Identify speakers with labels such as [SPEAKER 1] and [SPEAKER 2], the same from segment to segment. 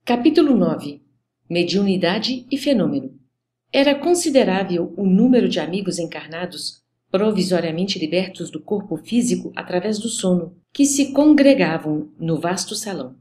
[SPEAKER 1] Capítulo 9. Mediunidade e fenômeno. Era considerável o número de amigos encarnados, provisoriamente libertos do corpo físico através do sono, que se congregavam no vasto salão.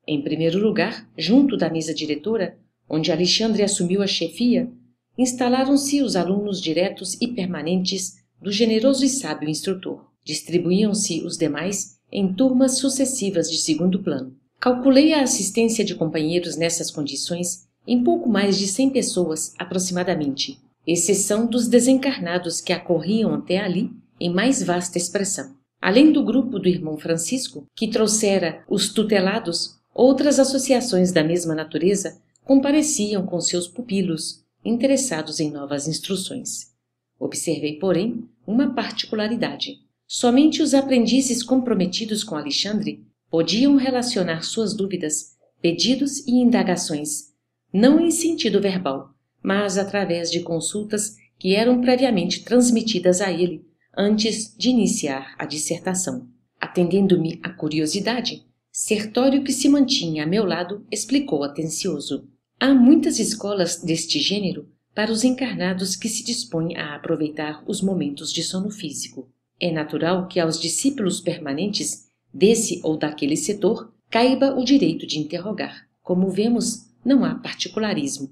[SPEAKER 1] Em primeiro lugar, junto da mesa diretora, onde Alexandre assumiu a chefia, instalaram-se os alunos diretos e permanentes do generoso e sábio instrutor. Distribuíam-se os demais em turmas sucessivas de segundo plano. Calculei a assistência de companheiros nessas condições em pouco mais de 100 pessoas, aproximadamente, exceção dos desencarnados que acorriam até ali em mais vasta expressão. Além do grupo do irmão Francisco, que trouxera os tutelados, outras associações da mesma natureza compareciam com seus pupilos, interessados em novas instruções. Observei, porém, uma particularidade. Somente os aprendizes comprometidos com Alexandre podiam relacionar suas dúvidas, pedidos e indagações, não em sentido verbal, mas através de consultas que eram previamente transmitidas a ele antes de iniciar a dissertação. Atendendo-me à curiosidade, Sertório, que se mantinha a meu lado, explicou atencioso. Há muitas escolas deste gênero para os encarnados que se dispõem a aproveitar os momentos de sono físico. É natural que aos discípulos permanentes desse ou daquele setor caiba o direito de interrogar. Como vemos, não há particularismo.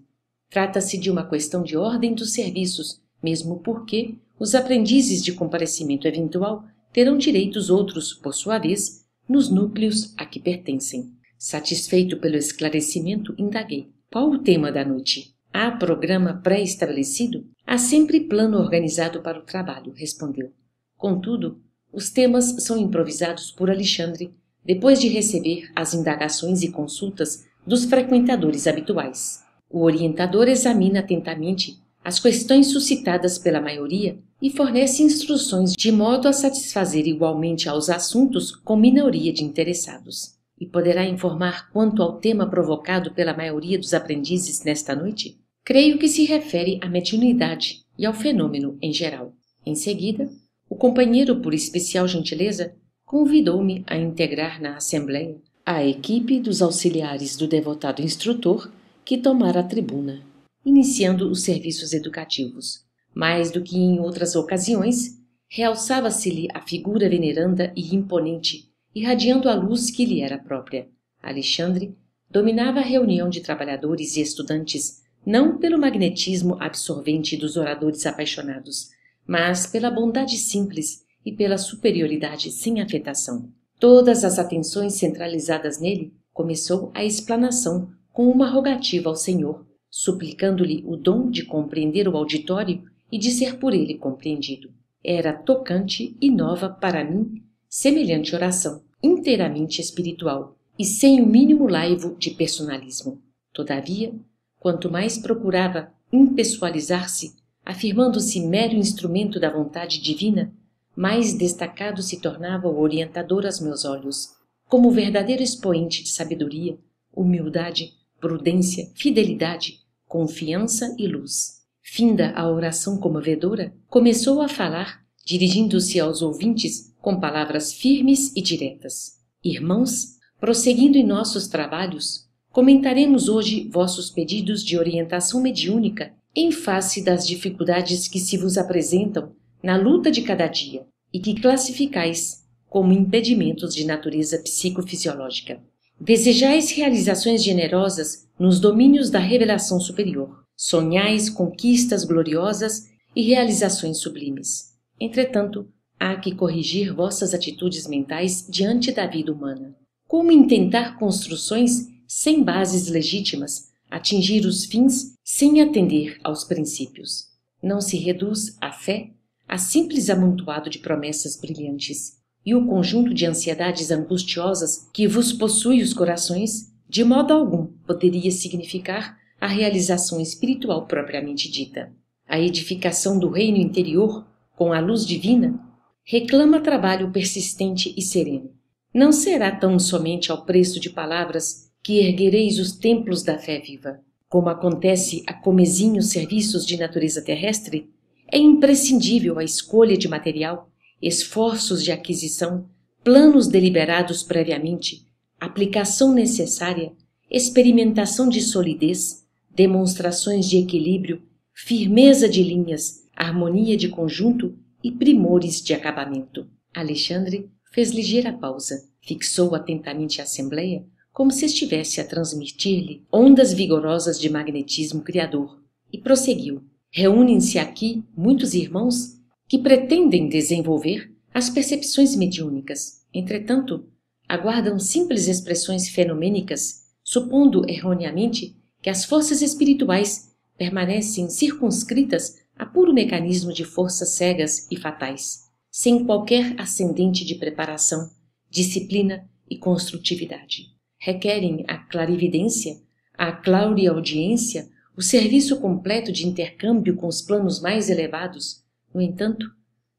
[SPEAKER 1] Trata-se de uma questão de ordem dos serviços, mesmo porque os aprendizes de comparecimento eventual terão direitos outros, por sua vez, nos núcleos a que pertencem. Satisfeito pelo esclarecimento, indaguei. Qual o tema da noite? Há programa pré-estabelecido? Há sempre plano organizado para o trabalho, respondeu. Contudo, os temas são improvisados por Alexandre depois de receber as indagações e consultas dos frequentadores habituais. O orientador examina atentamente as questões suscitadas pela maioria e fornece instruções de modo a satisfazer igualmente aos assuntos com minoria de interessados. E poderá informar quanto ao tema provocado pela maioria dos aprendizes nesta noite? Creio que se refere à mediunidade e ao fenômeno em geral. Em seguida, o companheiro, por especial gentileza, convidou-me a integrar na assembleia a equipe dos auxiliares do devotado instrutor que tomara a tribuna, iniciando os serviços educativos. Mais do que em outras ocasiões, realçava-se-lhe a figura veneranda e imponente, irradiando a luz que lhe era própria. Alexandre dominava a reunião de trabalhadores e estudantes não pelo magnetismo absorvente dos oradores apaixonados, mas pela bondade simples e pela superioridade sem afetação. Todas as atenções centralizadas nele, começou a explanação com uma rogativa ao Senhor, suplicando-lhe o dom de compreender o auditório e de ser por ele compreendido. Era tocante e nova para mim semelhante oração, inteiramente espiritual e sem o mínimo laivo de personalismo. Todavia, quanto mais procurava impessoalizar-se, afirmando-se mero instrumento da vontade divina, mais destacado se tornava o orientador aos meus olhos, como verdadeiro expoente de sabedoria, humildade, prudência, fidelidade, confiança e luz. Finda a oração comovedora, começou a falar, dirigindo-se aos ouvintes com palavras firmes e diretas. Irmãos, prosseguindo em nossos trabalhos, comentaremos hoje vossos pedidos de orientação mediúnica em face das dificuldades que se vos apresentam na luta de cada dia e que classificais como impedimentos de natureza psicofisiológica. Desejais realizações generosas nos domínios da revelação superior. Sonhais conquistas gloriosas e realizações sublimes. Entretanto, há que corrigir vossas atitudes mentais diante da vida humana. Como intentar construções sem bases legítimas, atingir os fins sem atender aos princípios? Não se reduz a fé a simples amontoado de promessas brilhantes, e o conjunto de ansiedades angustiosas que vos possui os corações, de modo algum poderia significar a realização espiritual propriamente dita. A edificação do reino interior, com a luz divina, reclama trabalho persistente e sereno. Não será tão somente ao preço de palavras que erguereis os templos da fé viva. Como acontece a comezinhos serviços de natureza terrestre, é imprescindível a escolha de material, esforços de aquisição, planos deliberados previamente, aplicação necessária, experimentação de solidez, demonstrações de equilíbrio, firmeza de linhas, harmonia de conjunto e primores de acabamento. Alexandre fez ligeira pausa, fixou atentamente a assembleia, como se estivesse a transmitir-lhe ondas vigorosas de magnetismo criador, e prosseguiu. Reúnem-se aqui muitos irmãos que pretendem desenvolver as percepções mediúnicas. Entretanto, aguardam simples expressões fenomênicas, supondo erroneamente que as forças espirituais permanecem circunscritas a puro mecanismo de forças cegas e fatais, sem qualquer ascendente de preparação, disciplina e construtividade. Requerem a clarividência, a clareaudiência, o serviço completo de intercâmbio com os planos mais elevados. No entanto,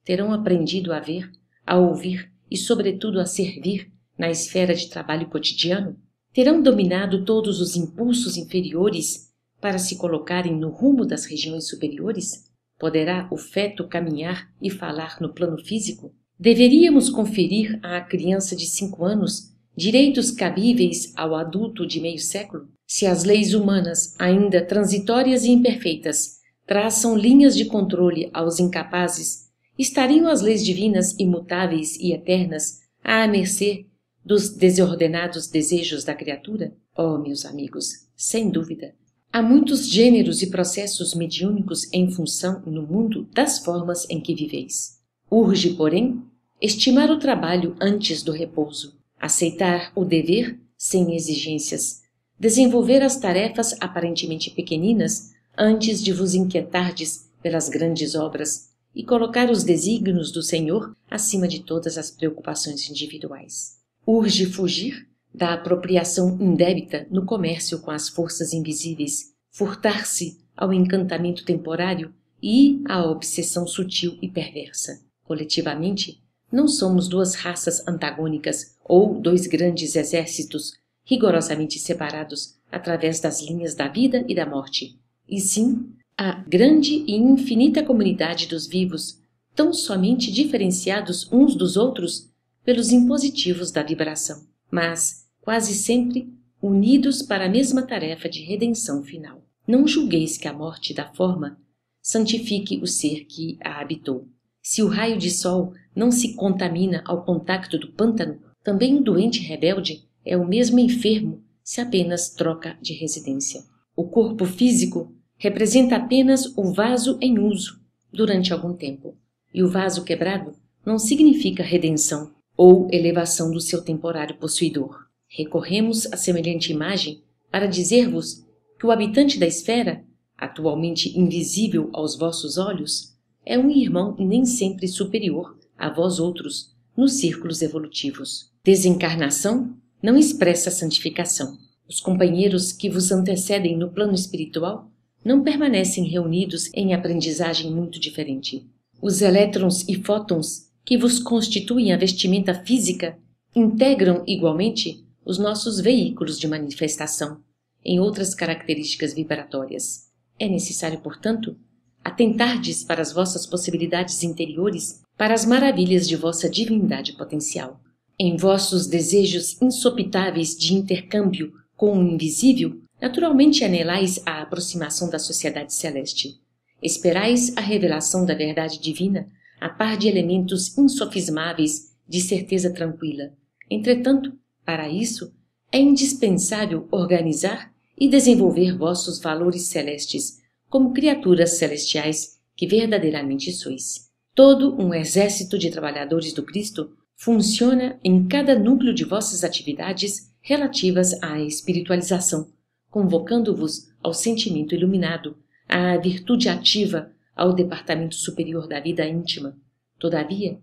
[SPEAKER 1] terão aprendido a ver, a ouvir e, sobretudo, a servir na esfera de trabalho cotidiano? Terão dominado todos os impulsos inferiores para se colocarem no rumo das regiões superiores? Poderá o feto caminhar e falar no plano físico? Deveríamos conferir à criança de 5 anos direitos cabíveis ao adulto de meio século? Se as leis humanas, ainda transitórias e imperfeitas, traçam linhas de controle aos incapazes, estariam as leis divinas imutáveis e eternas à mercê dos desordenados desejos da criatura? Oh, meus amigos, sem dúvida, há muitos gêneros e processos mediúnicos em função no mundo das formas em que viveis. Urge, porém, estimar o trabalho antes do repouso, aceitar o dever sem exigências, desenvolver as tarefas aparentemente pequeninas antes de vos inquietardes pelas grandes obras e colocar os desígnios do Senhor acima de todas as preocupações individuais. Urge fugir da apropriação indébita no comércio com as forças invisíveis, furtar-se ao encantamento temporário e à obsessão sutil e perversa. Coletivamente, não somos 2 raças antagônicas ou 2 grandes exércitos rigorosamente separados através das linhas da vida e da morte, e sim a grande e infinita comunidade dos vivos, tão somente diferenciados uns dos outros pelos impositivos da vibração, mas quase sempre unidos para a mesma tarefa de redenção final. Não julgueis que a morte da forma santifique o ser que a habitou. Se o raio de sol não se contamina ao contacto do pântano, também o doente rebelde é o mesmo enfermo se apenas troca de residência. O corpo físico representa apenas o vaso em uso durante algum tempo, e o vaso quebrado não significa redenção ou elevação do seu temporário possuidor. Recorremos a semelhante imagem para dizer-vos que o habitante da esfera, atualmente invisível aos vossos olhos, é um irmão nem sempre superior a vós outros nos círculos evolutivos. Desencarnação não expressa santificação. Os companheiros que vos antecedem no plano espiritual não permanecem reunidos em aprendizagem muito diferente. Os elétrons e fótons que vos constituem a vestimenta física integram igualmente os nossos veículos de manifestação em outras características vibratórias. É necessário, portanto, atentardes para as vossas possibilidades interiores, para as maravilhas de vossa divindade potencial. Em vossos desejos insopitáveis de intercâmbio com o invisível, naturalmente anelais a aproximação da sociedade celeste. Esperais a revelação da verdade divina, a par de elementos insofismáveis de certeza tranquila. Entretanto, para isso, é indispensável organizar e desenvolver vossos valores celestes, como criaturas celestiais que verdadeiramente sois. Todo um exército de trabalhadores do Cristo funciona em cada núcleo de vossas atividades relativas à espiritualização, convocando-vos ao sentimento iluminado, à virtude ativa, ao departamento superior da vida íntima. Todavia,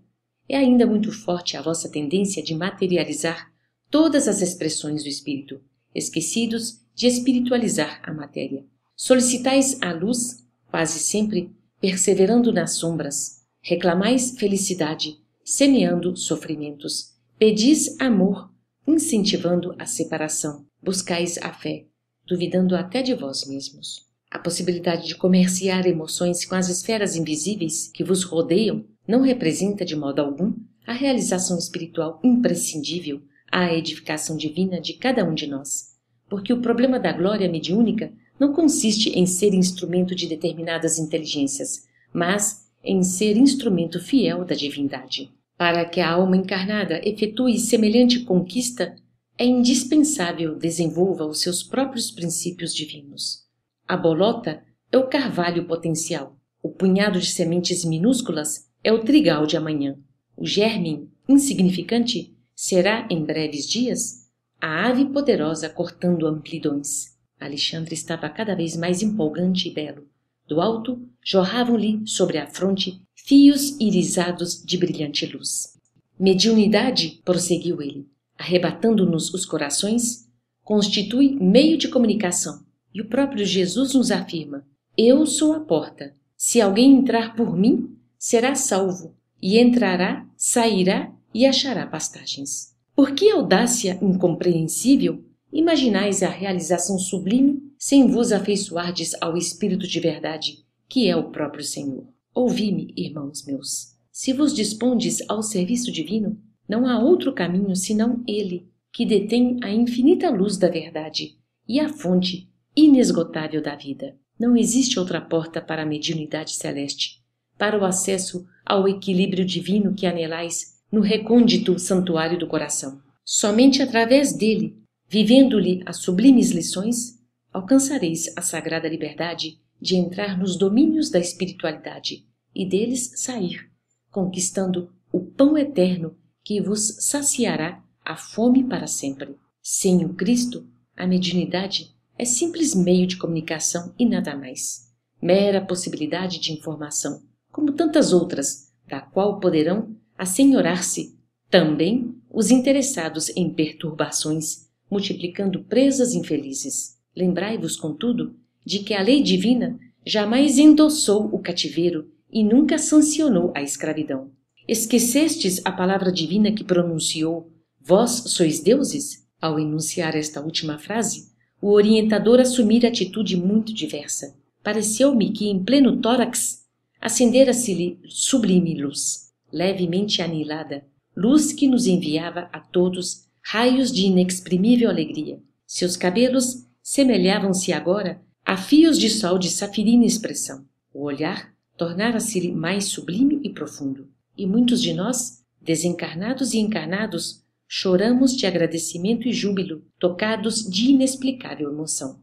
[SPEAKER 1] é ainda muito forte a vossa tendência de materializar todas as expressões do espírito, esquecidos de espiritualizar a matéria. Solicitais a luz, quase sempre perseverando nas sombras. Reclamais felicidade, semeando sofrimentos. Pedis amor, incentivando a separação. Buscais a fé, duvidando até de vós mesmos. A possibilidade de comerciar emoções com as esferas invisíveis que vos rodeiam não representa de modo algum a realização espiritual imprescindível à edificação divina de cada um de nós. porque o problema da glória mediúnica não consiste em ser instrumento de determinadas inteligências, mas em ser instrumento fiel da divindade. Para que a alma encarnada efetue semelhante conquista, é indispensável desenvolva os seus próprios princípios divinos. A bolota é o carvalho potencial, o punhado de sementes minúsculas é o trigal de amanhã, o germe insignificante será, em breves dias, a ave poderosa cortando amplidões. Alexandre estava cada vez mais empolgante e belo. Do alto, jorravam-lhe sobre a fronte fios irisados de brilhante luz. Mediunidade, prosseguiu ele, arrebatando-nos os corações, constitui meio de comunicação, e o próprio Jesus nos afirma: eu sou a porta. Se alguém entrar por mim, será salvo, e entrará, sairá e achará pastagens. Por que audácia incompreensível imaginais a realização sublime sem vos afeiçoardes ao Espírito de verdade, que é o próprio Senhor? Ouvi-me, irmãos meus. Se vos dispondes ao serviço divino, não há outro caminho senão ele, que detém a infinita luz da verdade e a fonte inesgotável da vida. Não existe outra porta para a mediunidade celeste, para o acesso ao equilíbrio divino que anelais no recôndito santuário do coração. Somente através dele, vivendo-lhe as sublimes lições, alcançareis a sagrada liberdade de entrar nos domínios da espiritualidade e deles sair, conquistando o pão eterno que vos saciará a fome para sempre. Sem o Cristo, a mediunidade é simples meio de comunicação e nada mais. Mera possibilidade de informação, como tantas outras, da qual poderão assenhorar-se também os interessados em perturbações, multiplicando presas infelizes. Lembrai-vos, contudo, de que a lei divina jamais endossou o cativeiro e nunca sancionou a escravidão. Esquecestes a palavra divina que pronunciou: vós sois deuses? Ao enunciar esta última frase, o orientador assumira atitude muito diversa. Pareceu-me que em pleno tórax acendera-se-lhe sublime luz, levemente anilada, luz que nos enviava a todos raios de inexprimível alegria. Seus cabelos semelhavam-se agora a fios de sol de safirina expressão. O olhar tornara-se-lhe mais sublime e profundo. E muitos de nós, desencarnados e encarnados, choramos de agradecimento e júbilo, tocados de inexplicável emoção.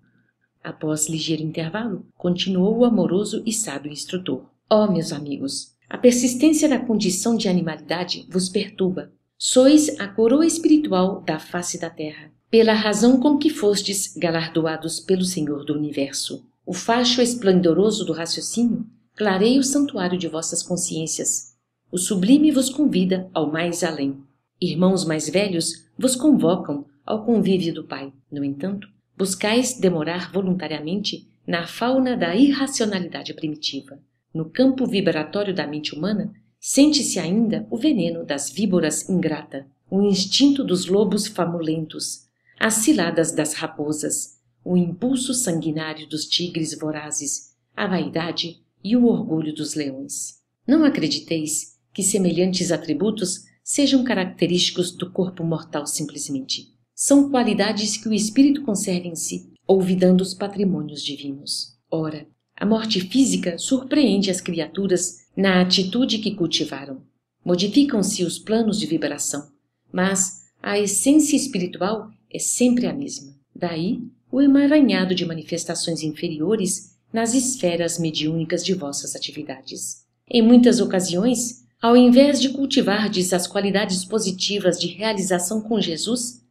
[SPEAKER 1] Após ligeiro intervalo, continuou o amoroso e sábio instrutor. Ó, meus amigos, a persistência da condição de animalidade vos perturba. Sois a coroa espiritual da face da terra, pela razão com que fostes galardoados pelo Senhor do Universo. O facho esplendoroso do raciocínio clareia o santuário de vossas consciências. O sublime vos convida ao mais além. Irmãos mais velhos vos convocam ao convívio do Pai. No entanto, buscais demorar voluntariamente na fauna da irracionalidade primitiva. No campo vibratório da mente humana, sente-se ainda o veneno das víboras ingrata, o instinto dos lobos famulentos, as ciladas das raposas, o impulso sanguinário dos tigres vorazes, a vaidade e o orgulho dos leões. Não acrediteis que semelhantes atributos sejam característicos do corpo mortal simplesmente. São qualidades que o espírito conserva em si, olvidando os patrimônios divinos. Ora, a morte física surpreende as criaturas na atitude que cultivaram. Modificam-se os planos de vibração, mas a essência espiritual é sempre a mesma. Daí o emaranhado de manifestações inferiores nas esferas mediúnicas de vossas atividades. Em muitas ocasiões, ao invés de cultivardes as qualidades positivas de realização com Jesus,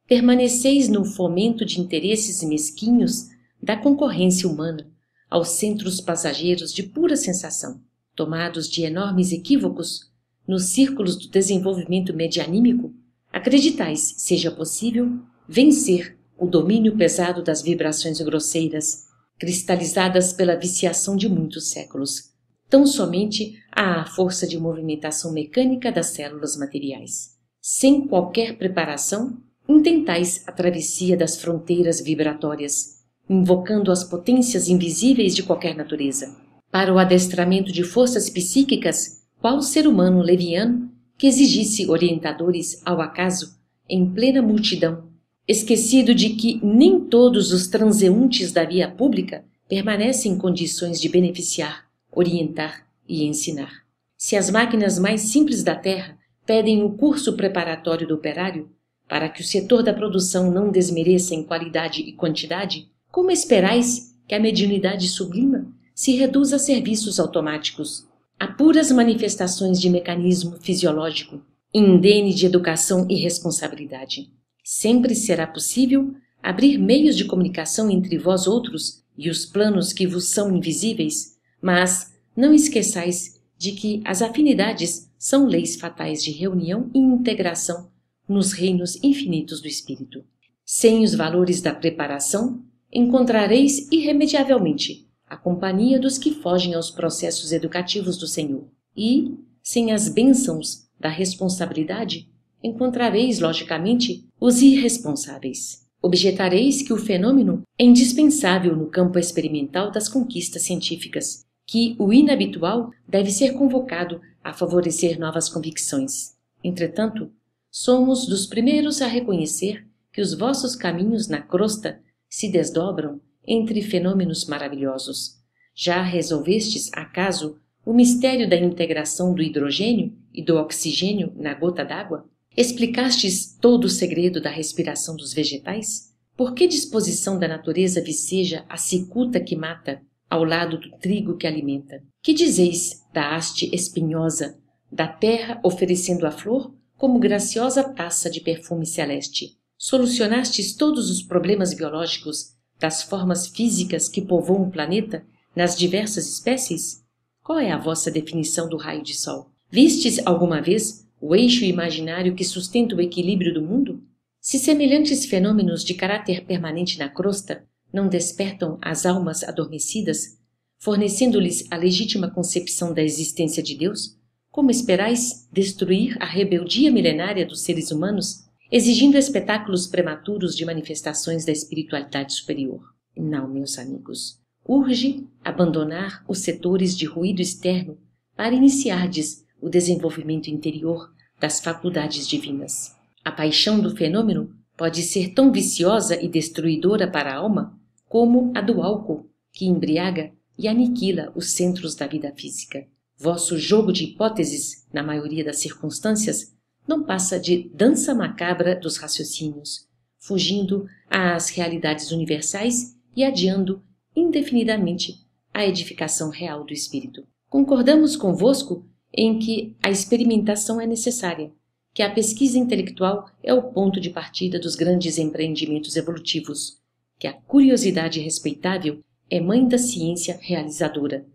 [SPEAKER 1] permaneceis no fomento de interesses mesquinhos da concorrência humana, aos centros passageiros de pura sensação. Tomados de enormes equívocos, nos círculos do desenvolvimento medianímico, acreditais seja possível vencer o domínio pesado das vibrações grosseiras, cristalizadas pela viciação de muitos séculos, tão somente à força de movimentação mecânica das células materiais. Sem qualquer preparação, intentais a travessia das fronteiras vibratórias, invocando as potências invisíveis de qualquer natureza. Para o adestramento de forças psíquicas, qual ser humano leviano que exigisse orientadores ao acaso, em plena multidão, esquecido de que nem todos os transeuntes da via pública permanecem em condições de beneficiar, orientar e ensinar. Se as máquinas mais simples da terra pedem o curso preparatório do operário, para que o setor da produção não desmereça em qualidade e quantidade, como esperais que a mediunidade sublima se reduza a serviços automáticos, a puras manifestações de mecanismo fisiológico, indene de educação e responsabilidade? Sempre será possível abrir meios de comunicação entre vós outros e os planos que vos são invisíveis, mas não esqueçais de que as afinidades são leis fatais de reunião e integração nos reinos infinitos do espírito. Sem os valores da preparação, encontrareis irremediavelmente a companhia dos que fogem aos processos educativos do Senhor. E, sem as bênçãos da responsabilidade, encontrareis, logicamente, os irresponsáveis. Objetareis que o fenômeno é indispensável no campo experimental das conquistas científicas, que o inabitual deve ser convocado a favorecer novas convicções. Entretanto, somos dos primeiros a reconhecer que os vossos caminhos na crosta se desdobram entre fenômenos maravilhosos. Já resolvestes, acaso, o mistério da integração do hidrogênio e do oxigênio na gota d'água? Explicastes todo o segredo da respiração dos vegetais? Por que disposição da natureza viceja a cicuta que mata, ao lado do trigo que alimenta? Que dizeis da haste espinhosa, da terra oferecendo a flor como graciosa taça de perfume celeste? Solucionastes todos os problemas biológicos das formas físicas que povoam o planeta nas diversas espécies? Qual é a vossa definição do raio de sol? Vistes alguma vez o eixo imaginário que sustenta o equilíbrio do mundo? Se semelhantes fenômenos de caráter permanente na crosta não despertam as almas adormecidas, fornecendo-lhes a legítima concepção da existência de Deus, como esperais destruir a rebeldia milenária dos seres humanos, exigindo espetáculos prematuros de manifestações da espiritualidade superior? Não, meus amigos. Urge abandonar os setores de ruído externo para iniciardes o desenvolvimento interior das faculdades divinas. A paixão do fenômeno pode ser tão viciosa e destruidora para a alma como a do álcool, que embriaga e aniquila os centros da vida física. Vosso jogo de hipóteses, na maioria das circunstâncias, não passa de dança macabra dos raciocínios, fugindo às realidades universais e adiando indefinidamente a edificação real do espírito. Concordamos convosco em que a experimentação é necessária, que a pesquisa intelectual é o ponto de partida dos grandes empreendimentos evolutivos, que a curiosidade respeitável é mãe da ciência realizadora,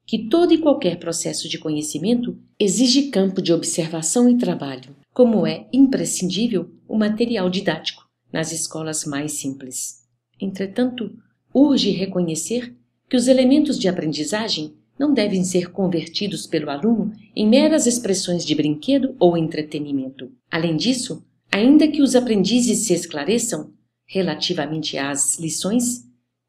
[SPEAKER 1] que todo e qualquer processo de conhecimento exige campo de observação e trabalho, como é imprescindível o material didático nas escolas mais simples. Entretanto, urge reconhecer que os elementos de aprendizagem não devem ser convertidos pelo aluno em meras expressões de brinquedo ou entretenimento. Além disso, ainda que os aprendizes se esclareçam relativamente às lições,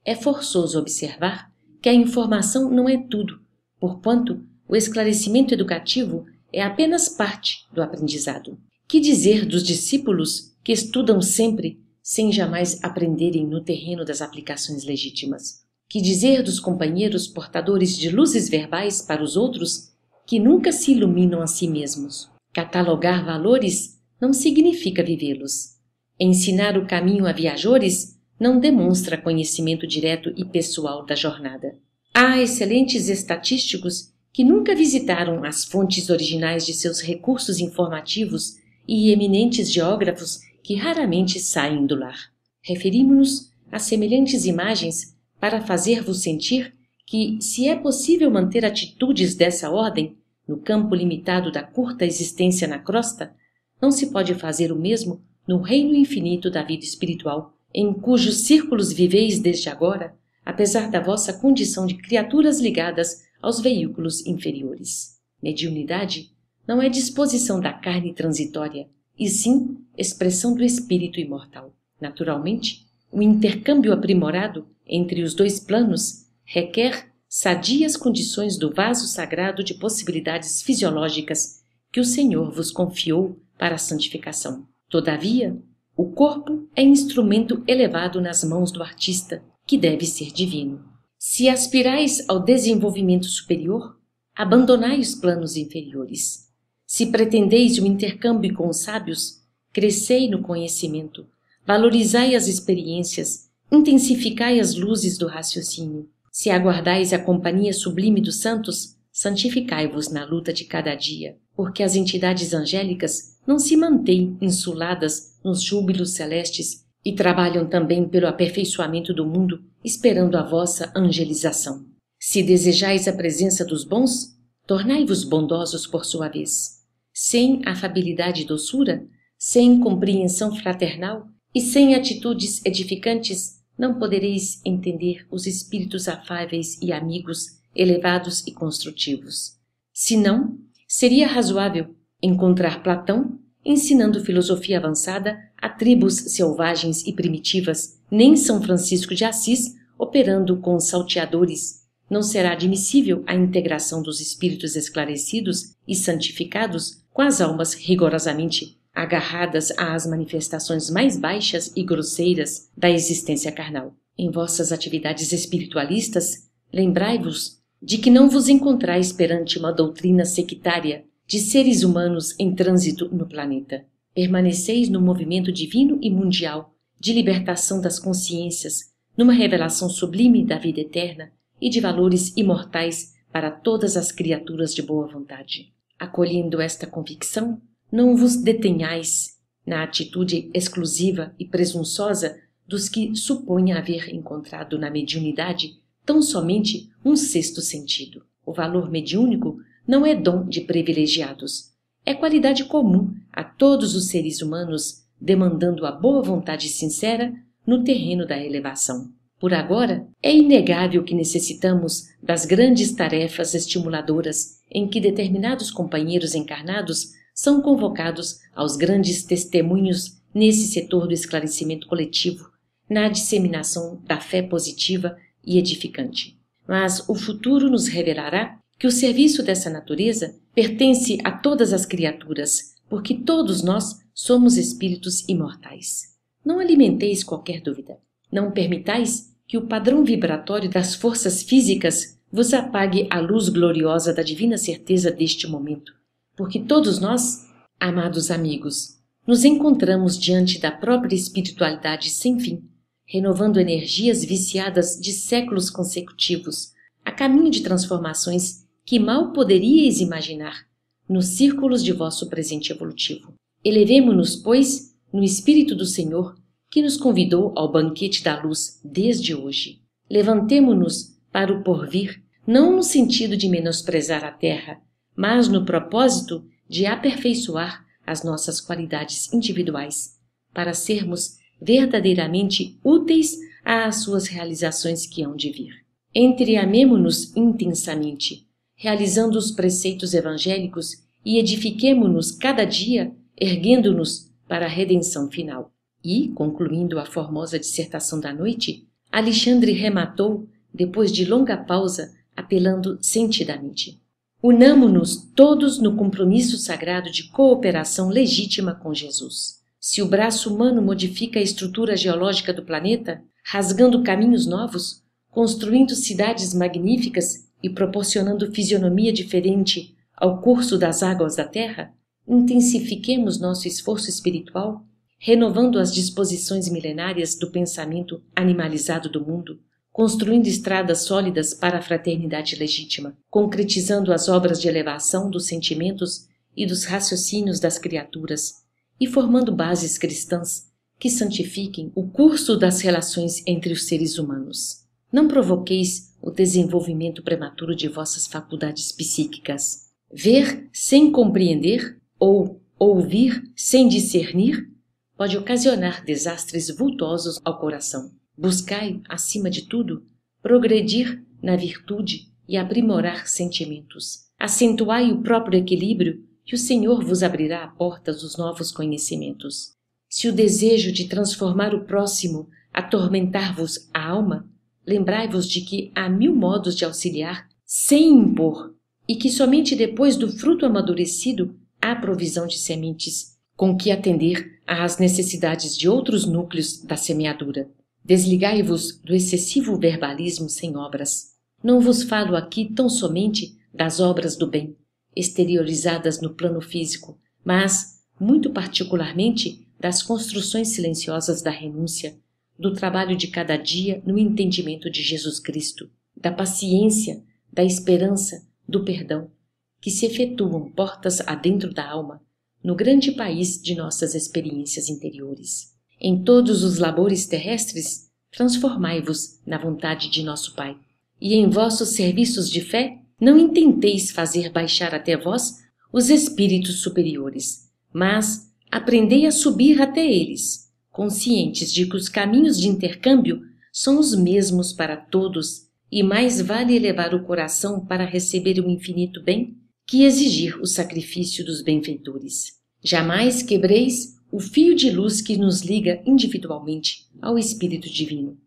[SPEAKER 1] é forçoso observar que a informação não é tudo, porquanto o esclarecimento educativo é apenas parte do aprendizado. Que dizer dos discípulos que estudam sempre sem jamais aprenderem no terreno das aplicações legítimas? Que dizer dos companheiros portadores de luzes verbais para os outros que nunca se iluminam a si mesmos? Catalogar valores não significa vivê-los. Ensinar o caminho a viajores não demonstra conhecimento direto e pessoal da jornada. Há excelentes estatísticos que nunca visitaram as fontes originais de seus recursos informativos e eminentes geógrafos que raramente saem do lar. Referimos-nos a semelhantes imagens para fazer-vos sentir que, se é possível manter atitudes dessa ordem no campo limitado da curta existência na crosta, não se pode fazer o mesmo no reino infinito da vida espiritual, em cujos círculos viveis desde agora, apesar da vossa condição de criaturas ligadas aos veículos inferiores. Mediunidade não é disposição da carne transitória, e sim expressão do espírito imortal. Naturalmente, o intercâmbio aprimorado entre os dois planos requer sadias condições do vaso sagrado de possibilidades fisiológicas que o Senhor vos confiou para a santificação. Todavia, O corpo é instrumento elevado nas mãos do artista, que deve ser divino. Se aspirais ao desenvolvimento superior, abandonai os planos inferiores. Se pretendeis o intercâmbio com os sábios, crescei no conhecimento, valorizai as experiências, intensificai as luzes do raciocínio. Se aguardais a companhia sublime dos santos, santificai-vos na luta de cada dia, porque as entidades angélicas não se mantêm insuladas nos júbilos celestes e trabalham também pelo aperfeiçoamento do mundo, esperando a vossa angelização. Se desejais a presença dos bons, tornai-vos bondosos por sua vez. Sem afabilidade e doçura, sem compreensão fraternal e sem atitudes edificantes, não podereis entender os espíritos afáveis e amigos, elevados e construtivos. Se não, seria razoável encontrar Platão ensinando filosofia avançada a tribos selvagens e primitivas, nem São Francisco de Assis operando com salteadores. Não será admissível a integração dos espíritos esclarecidos e santificados com as almas rigorosamente agarradas às manifestações mais baixas e grosseiras da existência carnal. Em vossas atividades espiritualistas, lembrai-vos de que não vos encontrais perante uma doutrina sectária de seres humanos em trânsito no planeta. Permaneceis no movimento divino e mundial de libertação das consciências, numa revelação sublime da vida eterna e de valores imortais para todas as criaturas de boa vontade. Acolhendo esta convicção, não vos detenhais na atitude exclusiva e presunçosa dos que supõem haver encontrado na mediunidade tão somente um sexto sentido. O valor mediúnico não é dom de privilegiados, é qualidade comum a todos os seres humanos, demandando a boa vontade sincera no terreno da elevação. Por agora, é inegável que necessitamos das grandes tarefas estimuladoras em que determinados companheiros encarnados são convocados aos grandes testemunhos nesse setor do esclarecimento coletivo, na disseminação da fé positiva e edificante. Mas o futuro nos revelará que o serviço dessa natureza pertence a todas as criaturas, porque todos nós somos espíritos imortais. Não alimenteis qualquer dúvida. Não permitais que o padrão vibratório das forças físicas vos apague a luz gloriosa da divina certeza deste momento, porque todos nós, amados amigos, nos encontramos diante da própria espiritualidade sem fim, renovando energias viciadas de séculos consecutivos, a caminho de transformações que mal poderíeis imaginar nos círculos de vosso presente evolutivo. Elevemo-nos, pois, no Espírito do Senhor, que nos convidou ao banquete da luz desde hoje. Levantemo-nos para o porvir, não no sentido de menosprezar a terra, mas no propósito de aperfeiçoar as nossas qualidades individuais, para sermos verdadeiramente úteis às suas realizações que hão de vir. Entreamemo-nos intensamente, realizando os preceitos evangélicos e edifiquemo-nos cada dia, erguendo-nos para a redenção final. E, concluindo a formosa dissertação da noite, Alexandre rematou, depois de longa pausa, apelando sentidamente: unamo-nos todos no compromisso sagrado de cooperação legítima com Jesus. Se o braço humano modifica a estrutura geológica do planeta, rasgando caminhos novos, construindo cidades magníficas e proporcionando fisionomia diferente ao curso das águas da Terra, intensifiquemos nosso esforço espiritual, renovando as disposições milenárias do pensamento animalizado do mundo, construindo estradas sólidas para a fraternidade legítima, concretizando as obras de elevação dos sentimentos e dos raciocínios das criaturas e formando bases cristãs que santifiquem o curso das relações entre os seres humanos. Não provoqueis o desenvolvimento prematuro de vossas faculdades psíquicas. Ver sem compreender ou ouvir sem discernir pode ocasionar desastres vultosos ao coração. Buscai, acima de tudo, progredir na virtude e aprimorar sentimentos. Acentuai o próprio equilíbrio e o Senhor vos abrirá a porta dos novos conhecimentos. Se o desejo de transformar o próximo atormentar-vos a alma, lembrai-vos de que há 1000 modos de auxiliar sem impor e que somente depois do fruto amadurecido há provisão de sementes com que atender às necessidades de outros núcleos da semeadura. Desligai-vos do excessivo verbalismo sem obras. Não vos falo aqui tão somente das obras do bem, exteriorizadas no plano físico, mas, muito particularmente, das construções silenciosas da renúncia, do trabalho de cada dia no entendimento de Jesus Cristo, da paciência, da esperança, do perdão, que se efetuam portas adentro da alma, no grande país de nossas experiências interiores. Em todos os labores terrestres, transformai-vos na vontade de nosso Pai. E em vossos serviços de fé, não intenteis fazer baixar até vós os espíritos superiores, mas aprendei a subir até eles, conscientes de que os caminhos de intercâmbio são os mesmos para todos e mais vale elevar o coração para receber o infinito bem que exigir o sacrifício dos benfeitores. Jamais quebreis o fio de luz que nos liga individualmente ao Espírito Divino.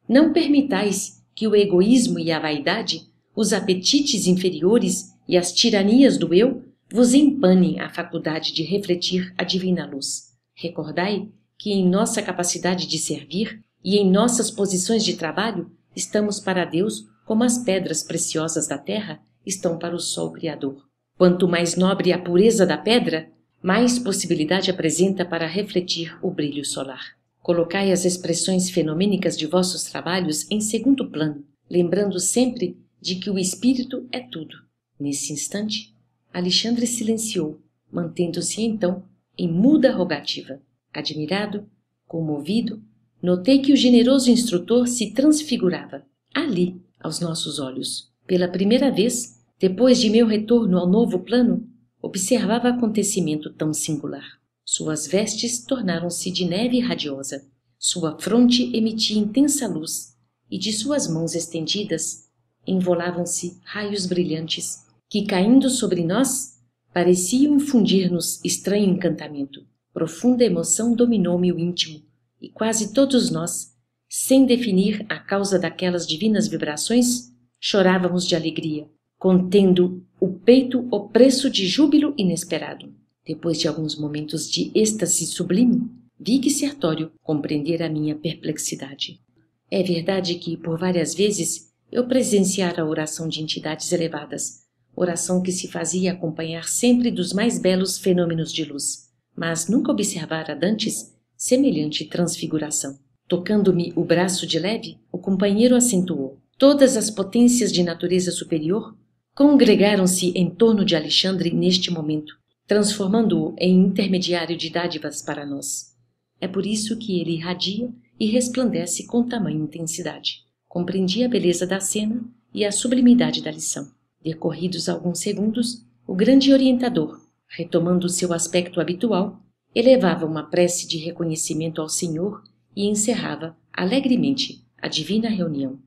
[SPEAKER 1] Não permitais que o egoísmo e a vaidade, os apetites inferiores e as tiranias do eu vos empanem a faculdade de refletir a divina luz. Recordai que em nossa capacidade de servir e em nossas posições de trabalho estamos para Deus como as pedras preciosas da terra estão para o sol criador. Quanto mais nobre a pureza da pedra, mais possibilidade apresenta para refletir o brilho solar. Colocai as expressões fenomênicas de vossos trabalhos em segundo plano, lembrando sempre de que o espírito é tudo. Nesse instante, Alexandre silenciou, mantendo-se então em muda rogativa. Admirado, comovido, notei que o generoso instrutor se transfigurava, ali, aos nossos olhos. Pela primeira vez, depois de meu retorno ao novo plano, observava acontecimento tão singular. Suas vestes tornaram-se de neve radiosa, sua fronte emitia intensa luz, e de suas mãos estendidas envolavam-se raios brilhantes que, caindo sobre nós, pareciam infundir-nos estranho encantamento. Profunda emoção dominou-me o íntimo, e quase todos nós, sem definir a causa daquelas divinas vibrações, chorávamos de alegria, contendo o peito opresso de júbilo inesperado. Depois de alguns momentos de êxtase sublime, vi que Sertório compreendera a minha perplexidade. É verdade que, por várias vezes, eu presenciara a oração de entidades elevadas, oração que se fazia acompanhar sempre dos mais belos fenômenos de luz, mas nunca observara dantes semelhante transfiguração. Tocando-me o braço de leve, o companheiro acentuou. Todas as potências de natureza superior congregaram-se em torno de Alexandre neste momento, transformando-o em intermediário de dádivas para nós. É por isso que ele irradia e resplandece com tamanha intensidade. Compreendi a beleza da cena e a sublimidade da lição. Decorridos alguns segundos, o grande orientador, retomando seu aspecto habitual, elevava uma prece de reconhecimento ao Senhor e encerrava alegremente a divina reunião.